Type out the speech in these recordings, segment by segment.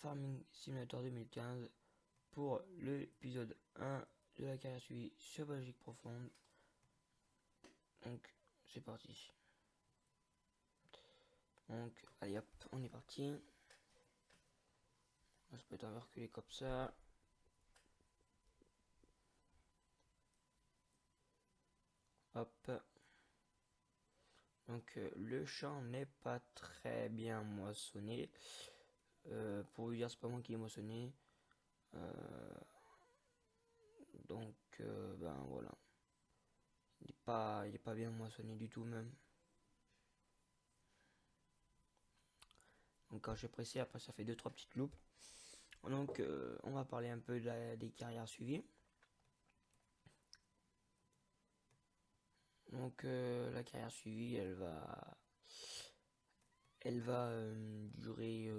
Farming Simulator 2015 pour l'épisode 1 de la carrière suivie sur Belgique profonde. Donc c'est parti. Donc allez hop, on est parti. Ça peut être un peu reculé comme ça. Hop. Donc le champ n'est pas très bien moissonné. Pour vous dire, c'est pas moi qui l'ai moissonné. Donc ben voilà. Il est pas bien moissonné du tout même. Donc quand j'ai pressé, après ça fait 2-3 petites loupes. Donc on va parler un peu des carrières suivies. Donc la carrière suivie, elle va durer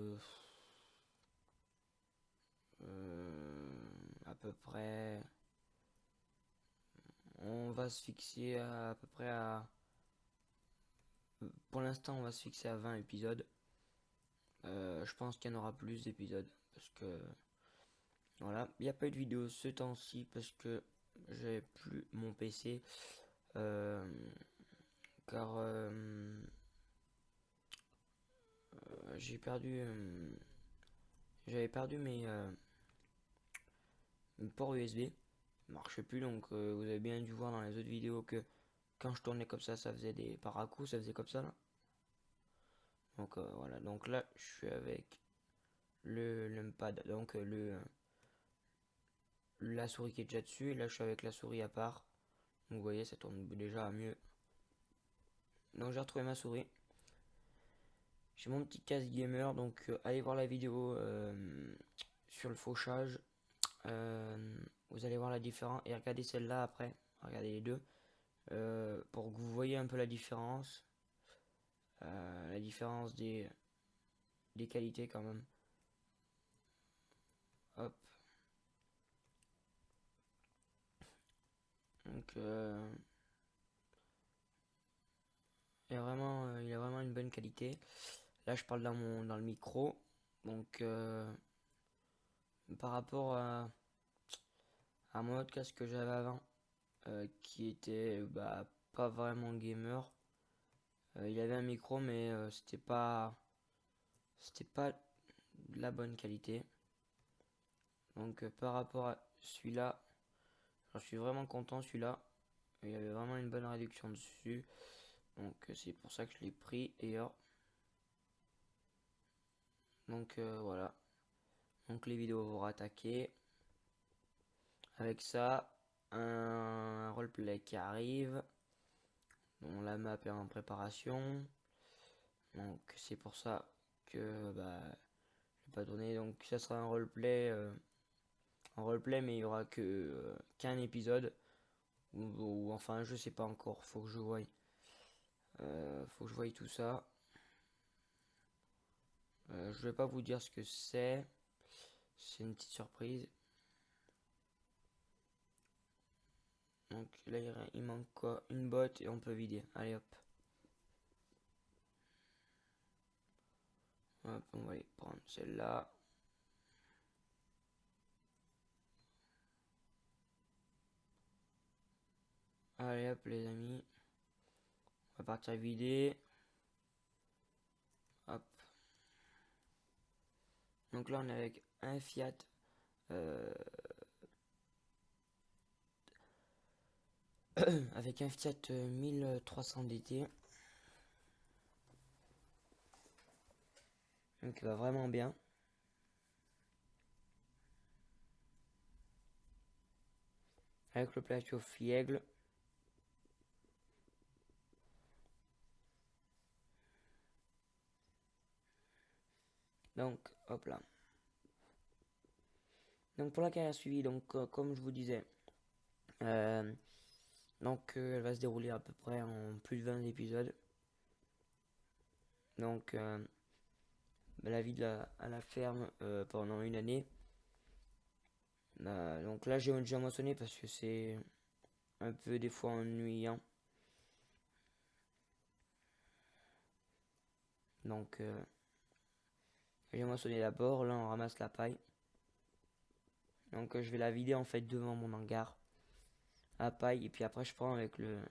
à peu près. On va se fixer à peu près à. Pour l'instant, on va se fixer à 20 épisodes. Je pense qu'il y en aura plus d'épisodes parce que voilà, il n'y a pas eu de vidéo ce temps-ci parce que j'ai plus mon PC car j'avais perdu mes ports USB, il marchait plus, donc vous avez bien dû voir dans les autres vidéos que quand je tournais comme ça faisait des par à coup, ça faisait comme ça là. Donc voilà, donc là je suis avec le numpad, donc la souris qui est déjà dessus, et là je suis avec la souris à part. Donc vous voyez, ça tourne déjà mieux. Donc j'ai retrouvé ma souris. J'ai mon petit casque gamer, donc allez voir la vidéo sur le fauchage. Vous allez voir la différence et regardez celle-là après. Regardez les deux pour que vous voyez un peu la différence. La différence des qualités quand même. Hop. Donc il a vraiment une bonne qualité. Là je parle dans le micro. Donc par rapport à mon autre casque que j'avais avant, qui était pas vraiment gamer. Il avait un micro mais c'était pas de la bonne qualité. Donc par rapport à celui-là, je suis vraiment content celui-là. Il y avait vraiment une bonne réduction dessus. Donc c'est pour ça que je l'ai pris d'ailleurs. Donc voilà. Donc les vidéos vont rattaquer. Avec ça, un roleplay qui arrive. Donc la map est en préparation. Donc c'est pour ça que je vais pas tourner. Donc ça sera un roleplay. Mais il y aura qu'un épisode. Ou enfin je sais pas encore. Faut que je voie. Faut que je voie tout ça. Je vais pas vous dire ce que c'est. C'est une petite surprise. Donc là il manque quoi? Une botte et on peut vider. Allez hop. Hop, on va aller prendre celle-là. Allez hop les amis. On va partir vider. Hop. Donc là on est avec un Fiat. Avec un Fiat 1300 DT. Donc il va vraiment bien. Avec le plateau Fiègle. Donc hop là. Donc pour la carrière suivie, donc comme je vous disais, donc elle va se dérouler à peu près en plus de 20 épisodes. Donc la vie à la ferme pendant une année. Donc là j'ai déjà mentionné parce que c'est un peu des fois ennuyant. Donc J'ai moissonné d'abord, là on ramasse la paille. Donc je vais la vider en fait devant mon hangar. La paille, et puis après je prends avec le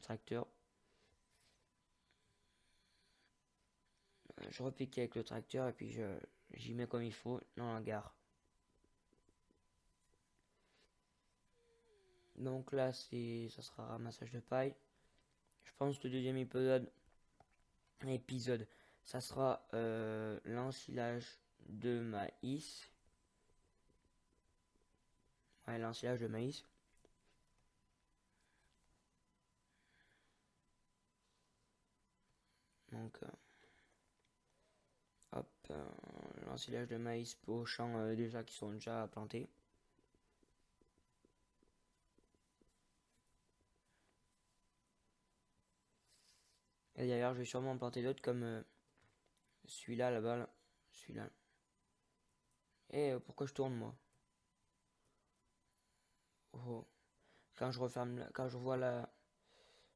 tracteur. Je repique avec le tracteur et puis j'y mets comme il faut dans l'hangar. Donc là ça sera ramassage de paille. Je pense que le deuxième épisode ça sera l'ensilage de maïs. Ouais, l'ensilage de maïs. Donc hop, l'ensilage de maïs aux champs déjà qui sont déjà plantés. Et d'ailleurs, je vais sûrement en planter d'autres comme celui-là là-bas, là. Celui-là. Et pourquoi je tourne moi? Oh. Quand je vois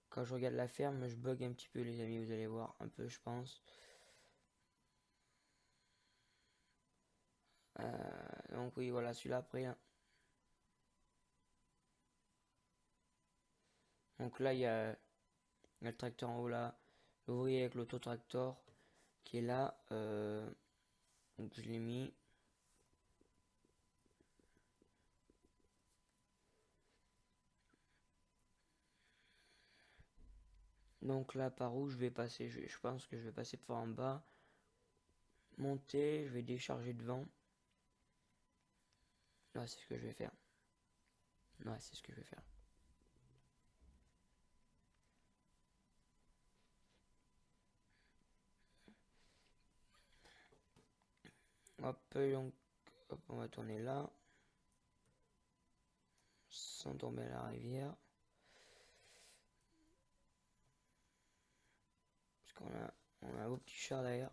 quand je regarde la ferme, je bug un petit peu les amis, vous allez voir un peu, je pense. Donc oui, voilà, celui-là après. Là. Donc là, il y a le tracteur en haut là, l'ouvrier avec l'autotracteur qui est là. Donc je l'ai mis. Donc là, par où je vais passer? Je pense que je vais passer par en bas. Monter, je vais décharger devant. Ouais, c'est ce que je vais faire. Ouais, c'est ce que je vais faire. Hop, donc, hop, on va tourner là. Sans tomber à la rivière. Parce on a un beau petit char derrière.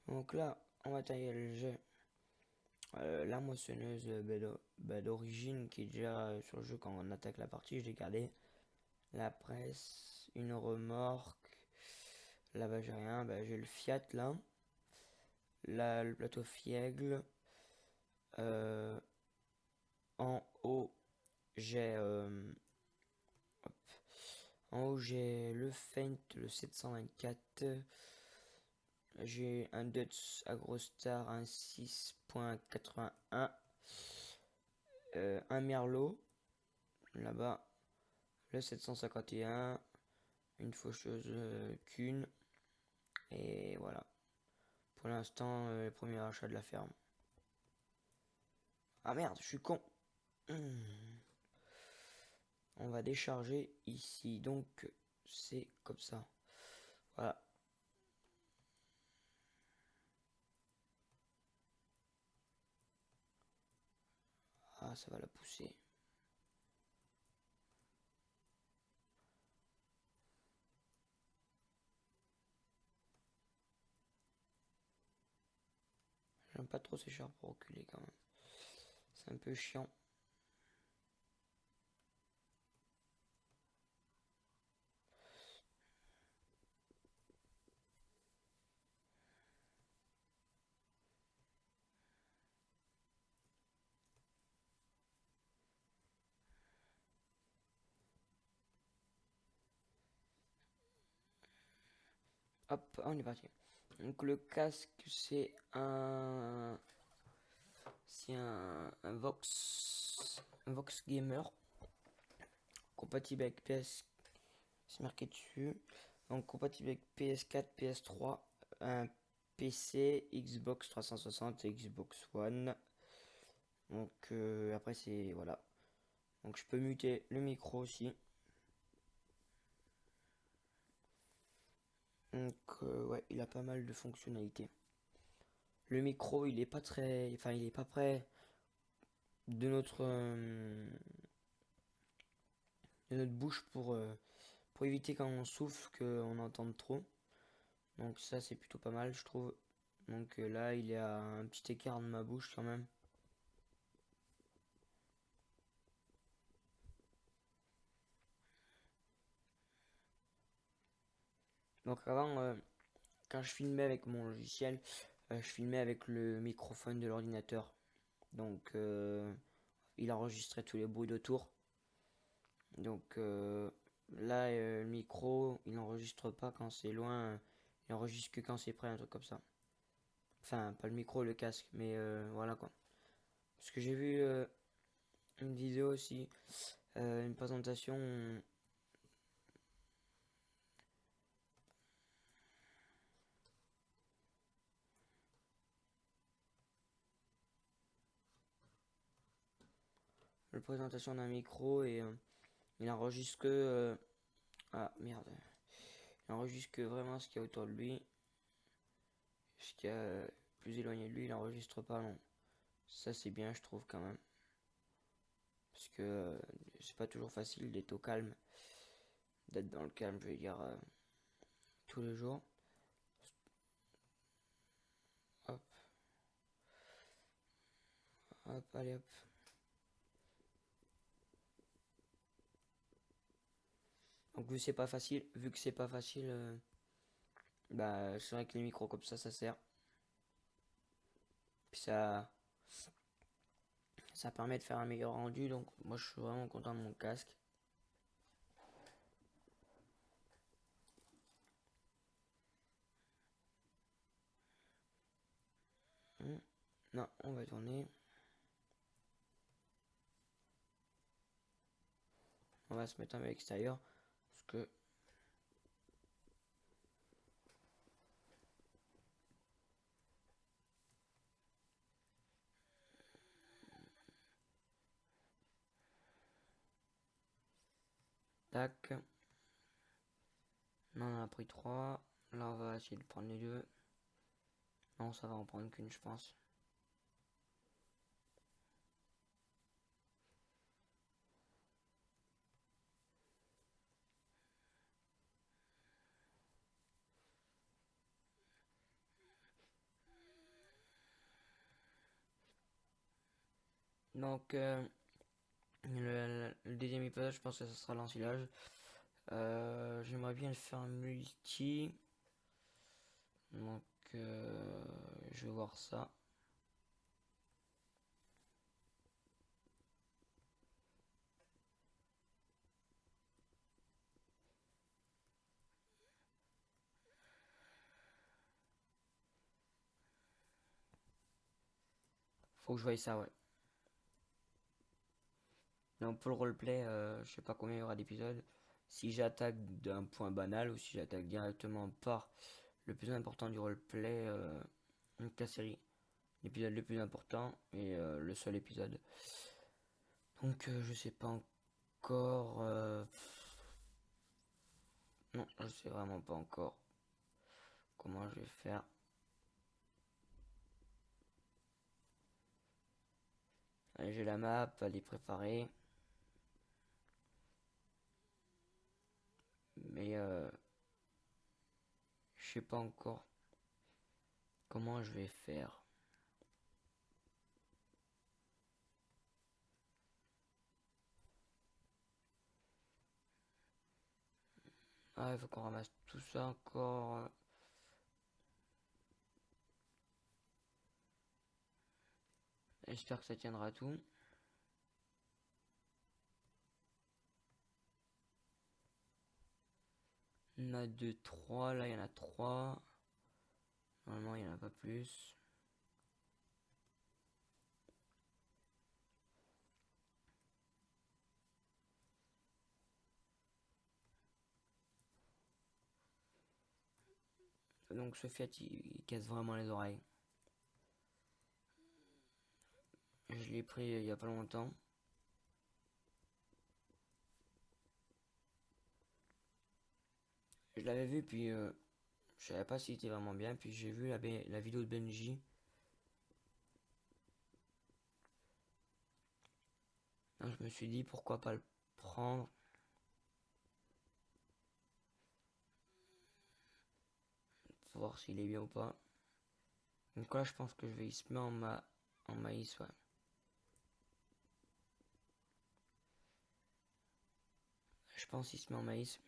Donc là, on va tailler le jet. La moissonneuse d'origine qui est déjà sur le jeu quand on attaque la partie, je l'ai gardé. La presse, une remorque. Là-bas j'ai rien, j'ai le Fiat là. Là, le plateau Fiègle. En haut, j'ai le Feint, le 724. J'ai un Dutch Agrostar, un 6.81. Un Merlot. Là-bas, le 751. Une faucheuse Kuhn. Et voilà. Pour l'instant, le premier achat de la ferme. Ah merde, je suis con. On va décharger ici. Donc, c'est comme ça. Voilà. Ah, ça va la pousser. J'aime pas trop ces chars pour reculer quand même. C'est un peu chiant. Hop, on est parti. Donc le casque, c'est un Vox Gamer compatible avec PS, c'est marqué dessus. Donc compatible avec PS4, PS3, un PC, Xbox 360 et Xbox One. Donc après c'est voilà. Donc je peux muter le micro aussi. Donc ouais, il a pas mal de fonctionnalités. Le micro, il est pas très, enfin il est pas près de notre bouche pour éviter quand on souffle qu'on entende trop. Donc ça c'est plutôt pas mal je trouve. Donc là il est à un petit écart de ma bouche quand même. Donc avant, quand je filmais avec mon logiciel, je filmais avec le microphone de l'ordinateur. Donc il enregistrait tous les bruits d'autour. Donc là, le micro, il n'enregistre pas quand c'est loin, il enregistre que quand c'est près, un truc comme ça. Enfin, pas le micro, le casque, mais voilà quoi. Parce que j'ai vu une vidéo aussi, une présentation. Une présentation d'un micro et il enregistre que. Ah merde. Il enregistre que vraiment ce qu'il y a autour de lui. Ce qu'il y a plus éloigné de lui, il enregistre pas, non. Ça, c'est bien, je trouve, quand même. Parce que c'est pas toujours facile d'être au calme. D'être dans le calme, je vais dire, tous les jours. Hop, hop, allez hop. Donc vu que c'est pas facile, bah c'est vrai que les micros comme ça sert. Puis ça permet de faire un meilleur rendu, donc moi je suis vraiment content de mon casque. Non, on va tourner. On va se mettre en extérieur. Parce que tac. On en a pris 3. Là on va essayer de prendre les deux. Non, ça va en prendre qu'une, je pense. Donc le deuxième épisode, je pense que ce sera l'ensilage. J'aimerais bien le faire multi. Donc je vais voir ça. Faut que je voie ça, ouais. Donc pour le roleplay, je sais pas combien il y aura d'épisodes. Si j'attaque d'un point banal ou si j'attaque directement par le plus important du roleplay, donc la série. L'épisode le plus important et le seul épisode. Donc je sais pas encore. Non, je sais vraiment pas encore comment je vais faire. Allez, j'ai la map, elle est préparée. Mais je sais pas encore comment je vais faire. Ah, il faut qu'on ramasse tout ça encore. J'espère que ça tiendra tout. On a 2, 3. Là, il y en a 3. Normalement, il n'y en a pas plus. Donc, ce Fiat, il casse vraiment les oreilles. Je l'ai pris il y a pas longtemps. Je l'avais vu, puis je savais pas s'il était vraiment bien. Puis j'ai vu la vidéo de Benji. Donc, je me suis dit pourquoi pas le prendre. Pour voir s'il est bien ou pas. Donc là, je pense que je vais y se mettre en maïs, ouais. Je pense qu'il se met en maïs.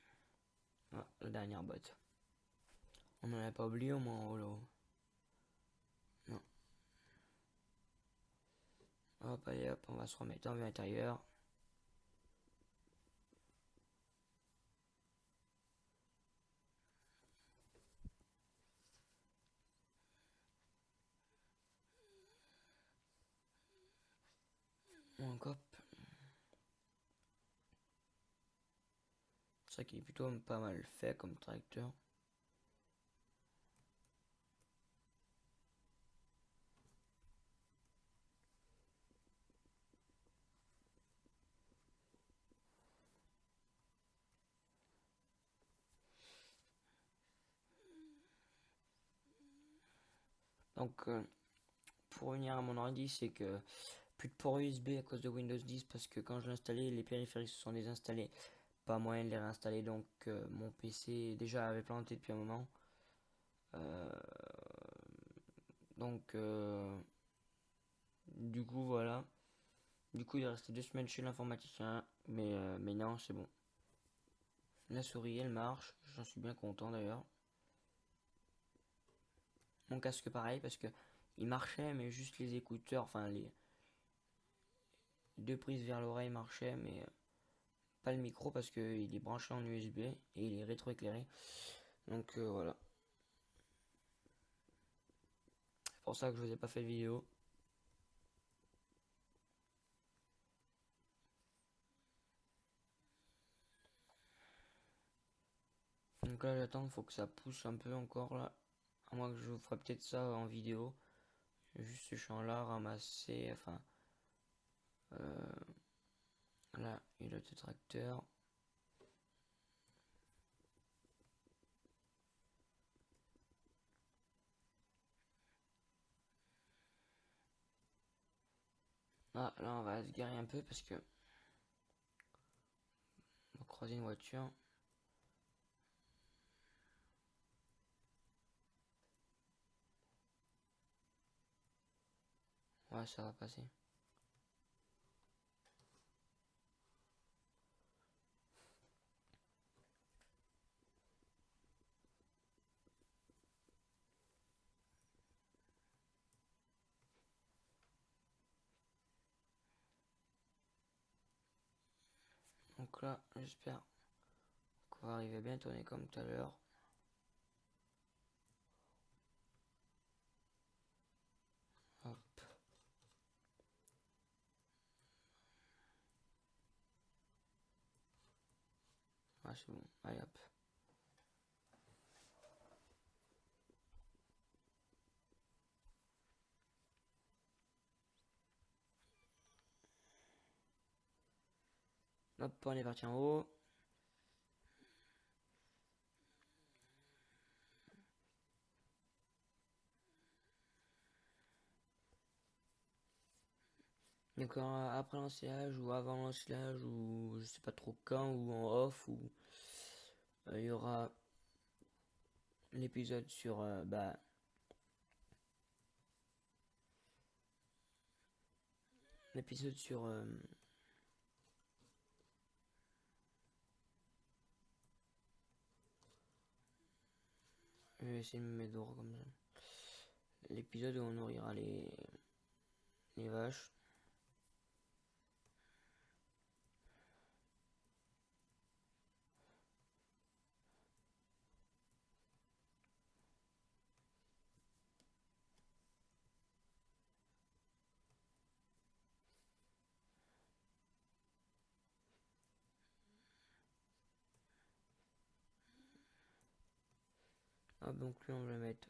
Ah, la dernière botte. On n'en a pas oublié au moins en haut là-haut. Non. Hop, allez hop, on va se remettre en vue intérieure. Donc hop. C'est vrai qu'il est plutôt pas mal fait comme tracteur. Donc pour revenir à mon ordi, c'est que plus de port USB à cause de Windows 10 parce que quand je l'ai installé, les périphériques se sont désinstallés. Pas moyen de les réinstaller, donc mon PC déjà avait planté depuis un moment. Euh, donc du coup voilà. Du coup il est resté 2 semaines chez l'informaticien, mais non c'est bon. La souris elle marche, j'en suis bien content d'ailleurs. Mon casque pareil parce que il marchait mais juste les écouteurs, enfin les 2 prises vers l'oreille marchaient mais pas le micro parce qu'il est branché en USB et il est rétroéclairé. Donc voilà. C'est pour ça que je vous ai pas fait de vidéo. Donc là j'attends, faut que ça pousse un peu encore là. À moins que je vous ferai peut-être ça en vidéo. Juste ce champ là ramasser, enfin là il y a le tracteur. Ah là on va se garer un peu parce que on va croiser une voiture. Ouais ça va passer. Donc là j'espère qu'on va arriver à bien tourner comme tout à l'heure. Hop. Ah c'est bon, allez hop. Hop, on est parti en haut. Donc après l'ensilage ou avant l'ensilage ou je sais pas trop quand ou en off ou il y aura l'épisode sur l'épisode sur je vais essayer de me mettre droit comme ça. L'épisode où on nourrira les vaches. Hop, donc lui on va le mettre.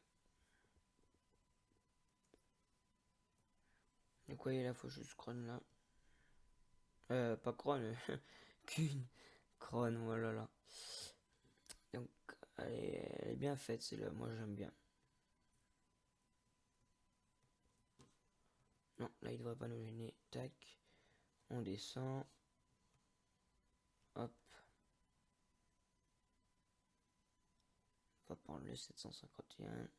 Et quoi il est là, faut juste crône là. Pas crône, qu'une crône, voilà là. Donc elle est bien faite celle-là, moi j'aime bien. Non, là il devrait pas nous gêner. Tac, on descend. Hop. On va prendre le 751.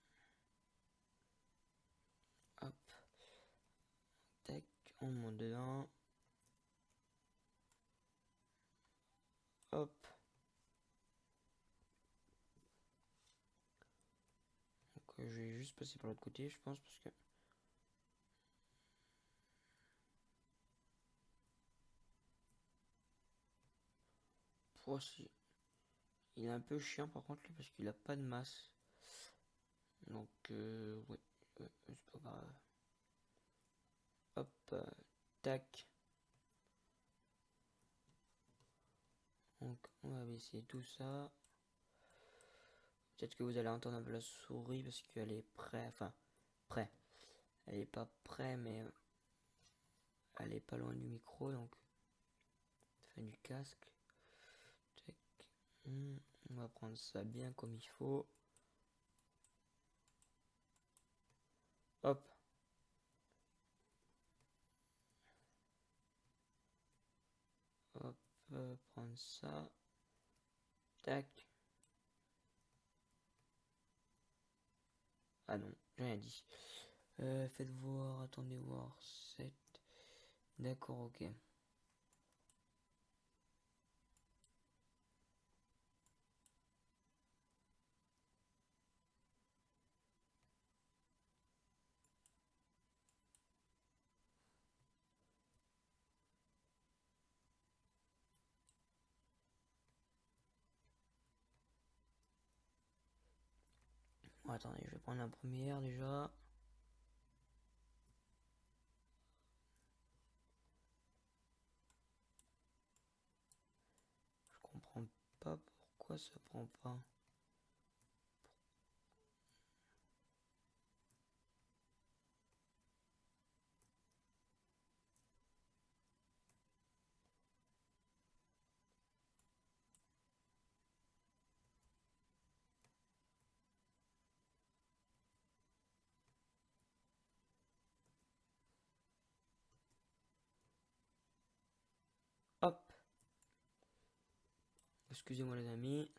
Hop. Tac, on monte dedans. Hop. juste passer par l'autre côté, je pense, parce que... si... Il est un peu chiant par contre, lui, parce qu'il a pas de masse. Donc, ouais, c'est pas grave. Hop, tac. Donc, on va baisser tout ça. Peut-être que vous allez entendre un peu la souris parce qu'elle est près, enfin, près. Elle est pas près, mais elle est pas loin du micro, donc enfin du casque. Tac. On va prendre ça bien comme il faut. Hop. Hop, prendre ça. Tac. Ah non, j'ai rien dit. Faites voir, attendez voir. 7. D'accord, ok. Bon, attendez, je vais prendre la première déjà. Je comprends pas pourquoi ça prend pas. Hop. Excusez-moi les amis.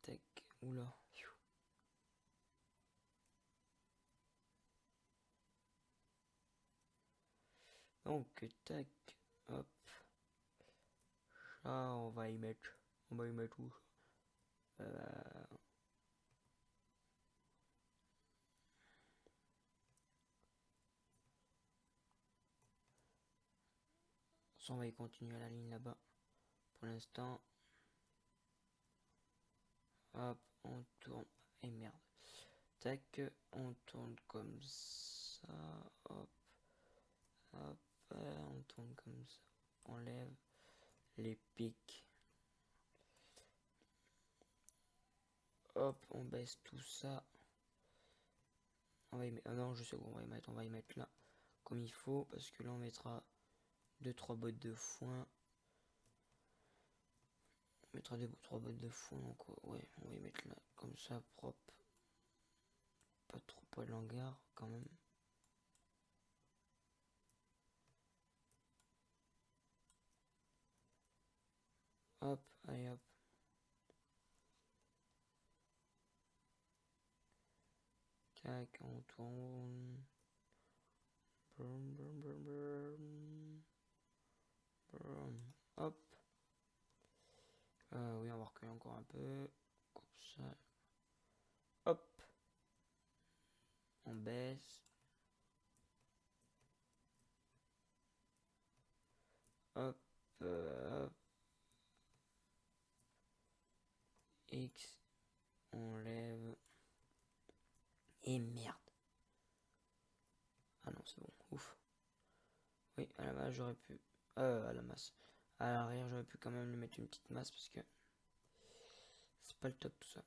Tac. Oula. Donc, tac. Hop. Ça, on va y mettre. On va y mettre où? Ça, on va y continuer à la ligne là-bas. Pour l'instant. Hop, on tourne. Et merde. Tac, on tourne comme ça. Hop, hop, on tourne comme ça. On lève les pics. Hop, on baisse tout ça. On va y mettre. Ah non, je sais où on va y mettre. On va y mettre là comme il faut. Parce que là, on mettra 2-3 bottes de foin. On mettra 2-3 bottes de foin. Donc, ouais, on va y mettre là comme ça, propre. Pas trop pas de langard quand même. Hop, allez hop. Tac, on tourne. Brum, brum, brum, brum. Brum. Hop. Oui, on va reculer encore un peu. Comme ça. Hop. On baisse. Hop. Hop. X. On lève. Et merde. Ah non, c'est bon. Ouf. Oui, à la masse, j'aurais pu. À la masse. À l'arrière, j'aurais pu quand même lui mettre une petite masse parce que c'est pas le top tout ça.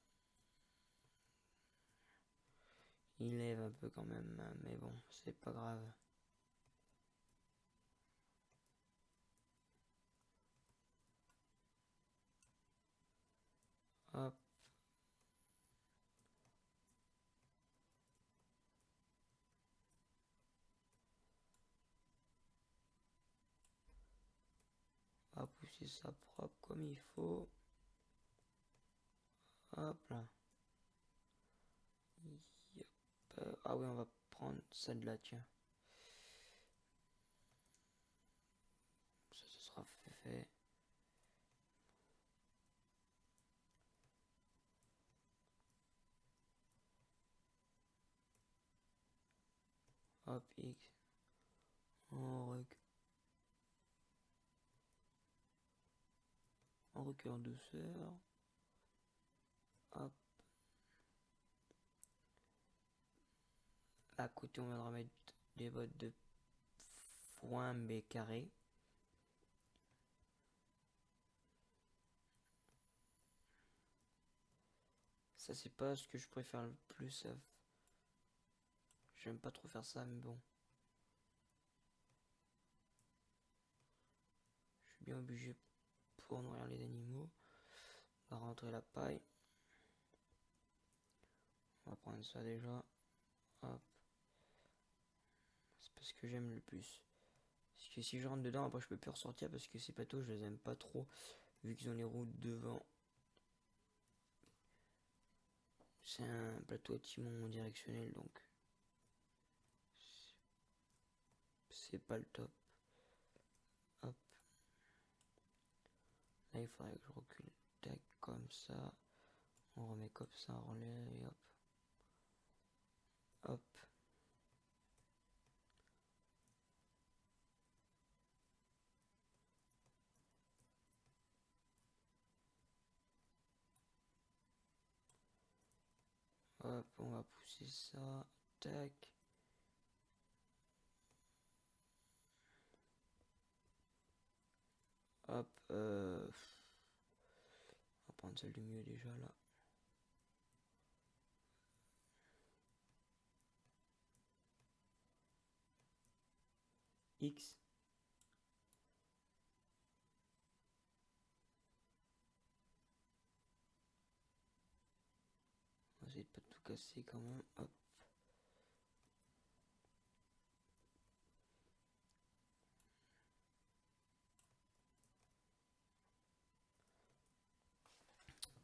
Il lève un peu quand même, mais bon, c'est pas grave. Hop. On va pousser ça propre comme il faut. Hop là. Yep. Ah oui, on va prendre ça de là, tiens. Ça, ce sera fait. hop, X, on recule en douceur, hop, à côté on viendra mettre des bottes de foin mais carré. Ça c'est pas ce que je préfère le plus. J'aime pas trop faire ça, mais bon. Je suis bien obligé pour nourrir les animaux. On va rentrer la paille. On va prendre ça déjà. Hop. C'est parce que j'aime le plus. Parce que si je rentre dedans, après je peux plus ressortir parce que ces plateaux, je les aime pas trop. Vu qu'ils ont les roues devant. C'est un plateau à timon directionnel, donc c'est pas le top. Hop. Là, il faudrait que je recule. Tac, comme ça. On remet comme ça, on relève et hop. Hop. Hop, on va pousser ça. Tac. Hop. On va prendre celle du milieu déjà là. X. On va essayer de pas tout casser quand même. Hop.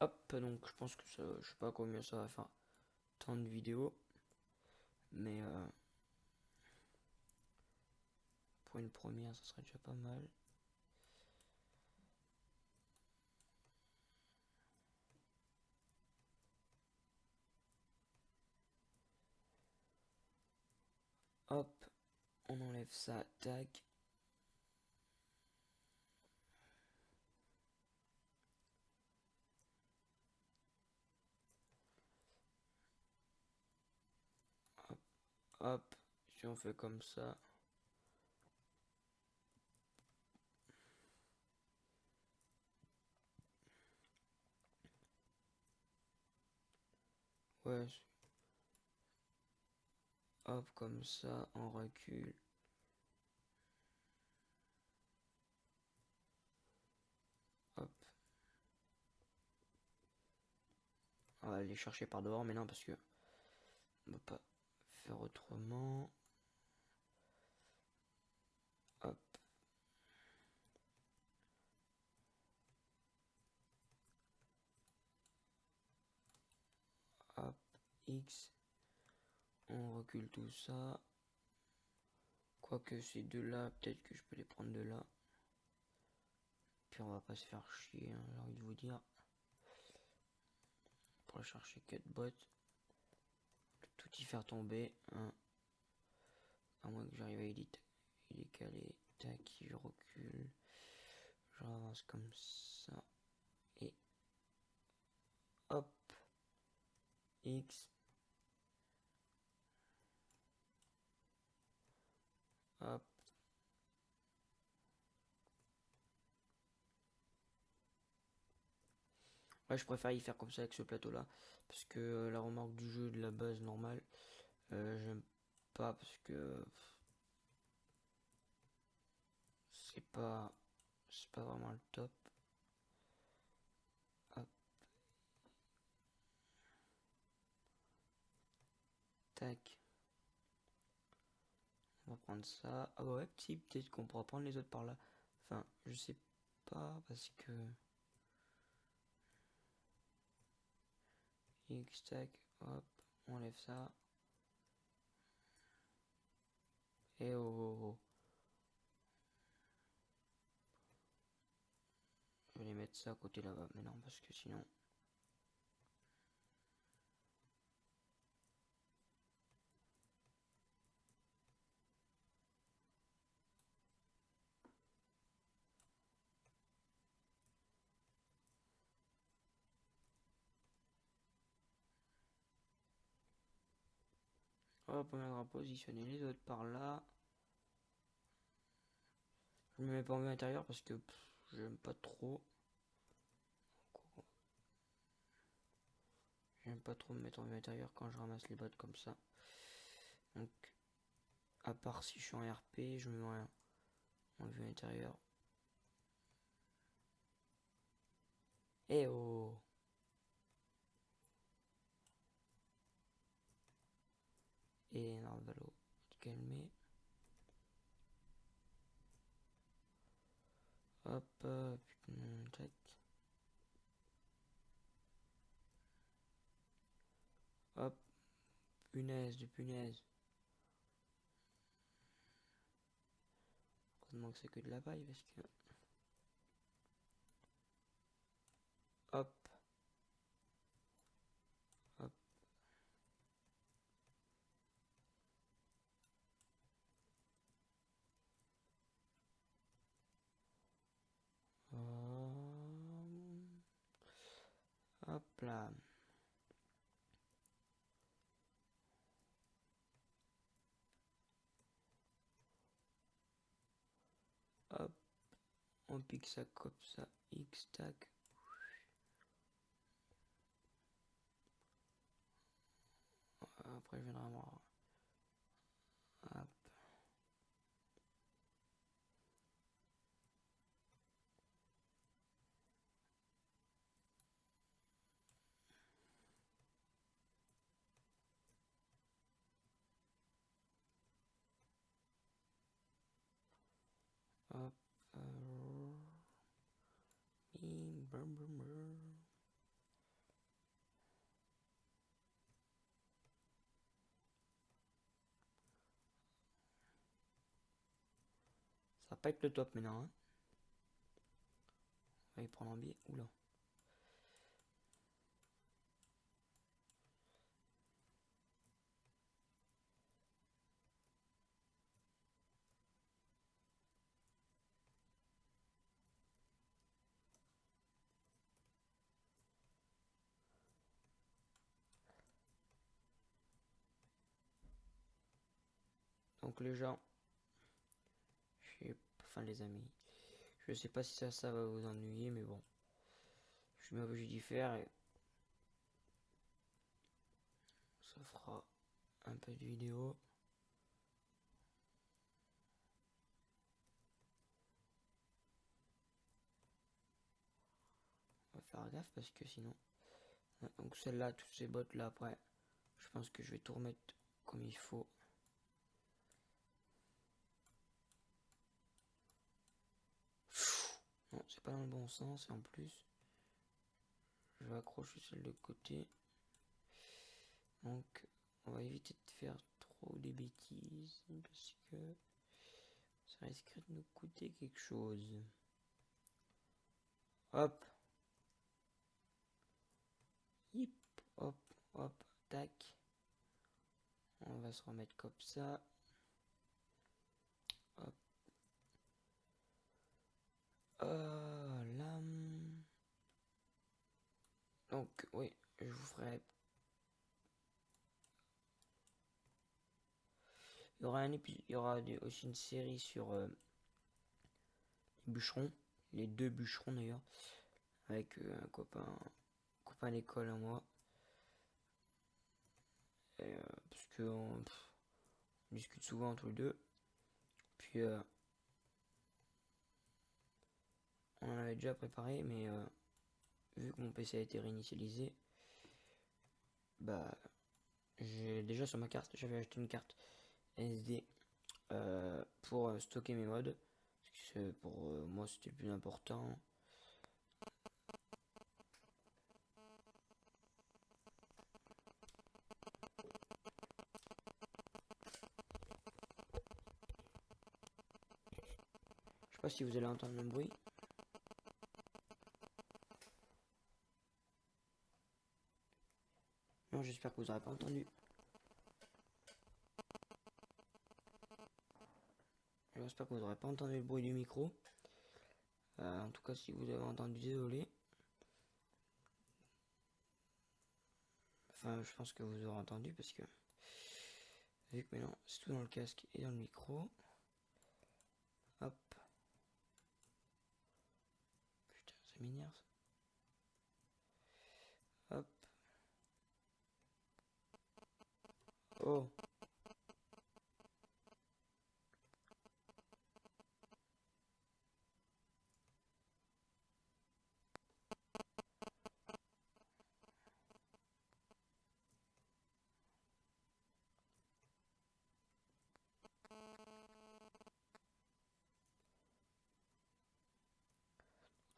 Hop, donc je pense que ça, je sais pas combien ça va faire tant de vidéos, mais pour une première, ça serait déjà pas mal. Hop, on enlève ça, tac. Hop, hop, si on fait comme ça. Ouais, hop, comme ça, on recule. Hop. On va aller chercher par dehors, mais non, parce que on va pas faire autrement. Hop. Hop. X. On recule tout ça. Quoique ces deux-là, peut-être que je peux les prendre de là. Puis on va pas se faire chier, hein, j'ai envie de vous dire. Pour chercher 4 bottes. Tout y faire tomber. Hein. À moins que j'arrive à éditer. Il est calé. Tac, je recule. Je avance comme ça. Et hop. X. Hop. Ouais, je préfère y faire comme ça avec ce plateau là. Parce que la remorque du jeu de la base normale, j'aime pas parce que c'est pas vraiment le top. Hop. Tac. On va prendre ça. Ah bah ouais, petit, peut-être qu'on pourra prendre les autres par là. Enfin, je sais pas parce que X tac, hop, on enlève ça. Et oh, oh, oh. Je vais les mettre ça à côté là-bas, mais non, parce que sinon. Hop, on viendra positionner les autres par là. Je me mets pas en vue intérieure parce que j'aime pas trop. J'aime pas trop me mettre en vue intérieure quand je ramasse les bottes comme ça. Donc, à part si je suis en RP, je me mets en vue intérieure. Eh oh! Et Narvalo, te calmer. Hop, putain, tac. Hop, punaise de punaise. Heureusement que c'est que de la paille parce que. Hop, hop. Hop là. Hop, on pique ça comme ça. X tac. Après, je viendrai voir. Hop. Hop. Ça va pas être le top maintenant. Hein. On va y prendre un biais. Oula. Donc les gens, enfin les amis, je sais pas si ça va vous ennuyer, mais bon, je suis bien obligé d'y faire et ça fera un peu de vidéo. On va faire gaffe parce que sinon, donc celle-là, toutes ces bottes là après, je pense que je vais tout remettre comme il faut. Non, c'est pas dans le bon sens et en plus, je vais accrocher celle de côté. Donc, on va éviter de faire trop des bêtises parce que ça risquerait de nous coûter quelque chose. Hop. Hip, hop, hop, tac. On va se remettre comme ça. Hop. Là. Donc, oui, je vous ferai. Il y aura aussi une série sur les bûcherons. Les deux bûcherons d'ailleurs. Avec un copain d'école à moi. Et, parce que on discute souvent tous les deux. Puis on en avait déjà préparé, mais vu que mon PC a été réinitialisé, bah j'ai déjà sur ma carte, j'avais acheté une carte SD pour stocker mes mods. Parce que pour moi c'était le plus important. Je sais pas si vous allez entendre le bruit. Non, j'espère que vous n'aurez pas entendu. J'espère que vous n'aurez pas entendu le bruit du micro. En tout cas, si vous avez entendu, désolé. Enfin, je pense que vous aurez entendu parce que Vu que maintenant c'est tout dans le casque et dans le micro. Hop. Putain, ça m'énerve ça. Hop. Oh.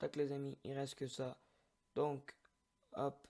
Tac les amis, il reste que ça. Donc, hop,